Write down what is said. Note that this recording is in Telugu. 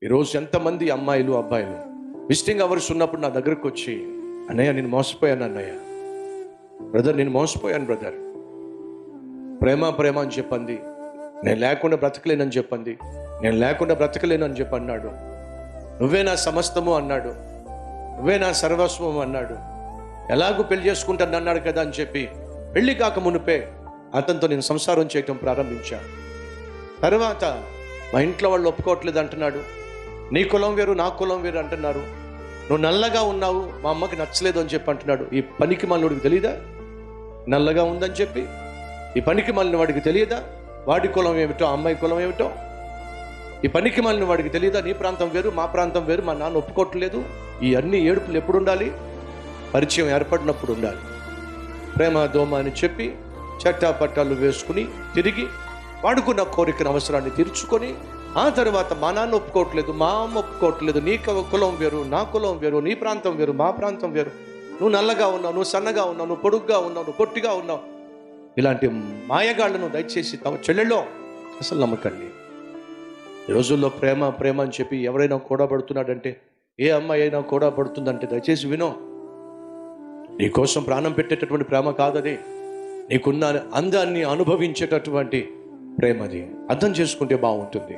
ఈరోజు ఎంతమంది అమ్మాయిలు అబ్బాయిలు విజిటింగ్ అవర్స్ ఉన్నప్పుడు నా దగ్గరకు వచ్చి, అన్నయ్య నేను మోసపోయాను, అన్నయ్య బ్రదర్ నేను మోసపోయాను బ్రదర్, ప్రేమ ప్రేమ అని చెప్పింది, నేను లేకుండా బ్రతకలేనని చెప్పింది, నేను లేకుండా బ్రతకలేనని చెప్పి అన్నాడు, నువ్వే నా సమస్తము అన్నాడు, నువ్వే నా సర్వస్వం అన్నాడు, ఎలాగూ పెళ్లి చేసుకుంటాను అన్నాడు కదా అని చెప్పి పెళ్లి కాక మునిపే అతనితో నేను సంసారం చేయటం ప్రారంభించాను. తర్వాత మా ఇంట్లో వాళ్ళు ఒప్పుకోవట్లేదు అంటున్నాడు, నీ కులం వేరు నా కులం వేరు అంటున్నారు, నువ్వు నల్లగా ఉన్నావు మా అమ్మకి నచ్చలేదు అని చెప్పి అంటున్నాడు. ఈ పనికి మాలినోడికి తెలియదా నల్లగా ఉందని చెప్పి? ఈ పనికి మాలిన వాడికి తెలియదా వాడి కులం ఏమిటో అమ్మాయి కులం ఏమిటో? ఈ పనికి మాలిన వాడికి తెలియదా నీ ప్రాంతం వేరు మా ప్రాంతం వేరు, మా నాన్న ఒప్పుకోవట్లేదు? ఈ అన్ని ఏడుపులు ఎప్పుడు ఉండాలి? పరిచయం ఏర్పడినప్పుడు ఉండాలి. ప్రేమ దోమ అని చెప్పి చట్టా పట్టాలు వేసుకుని తిరిగి వాడుకున్న కోరికను అవసరాన్ని తీర్చుకొని ఆ తర్వాత మా నాన్న ఒప్పుకోవట్లేదు, మా అమ్మ ఒప్పుకోవట్లేదు, నీ కులం వేరు నా కులం వేరు, నీ ప్రాంతం వేరు మా ప్రాంతం వేరు, నువ్వు నల్లగా ఉన్నావు, నువ్వు సన్నగా ఉన్నావు, నువ్వు పొడుగ్గా ఉన్నావు, నువ్వు పొట్టిగా ఉన్నావు, ఇలాంటి మాయగాళ్లను దయచేసి తమ చెల్లెల్లో అసలు నమ్మకండి. ఈ రోజుల్లో ప్రేమ ప్రేమ అని చెప్పి ఎవరైనా కూడా పడుతున్నాడంటే, ఏ అమ్మాయి అయినా కూడా పడుతుందంటే దయచేసి వినో, నీ కోసం ప్రాణం పెట్టేటటువంటి ప్రేమ కాదది, నీకున్న అందాన్ని అనుభవించేటటువంటి ప్రేమది. అర్థం చేసుకుంటే బాగుంటుంది.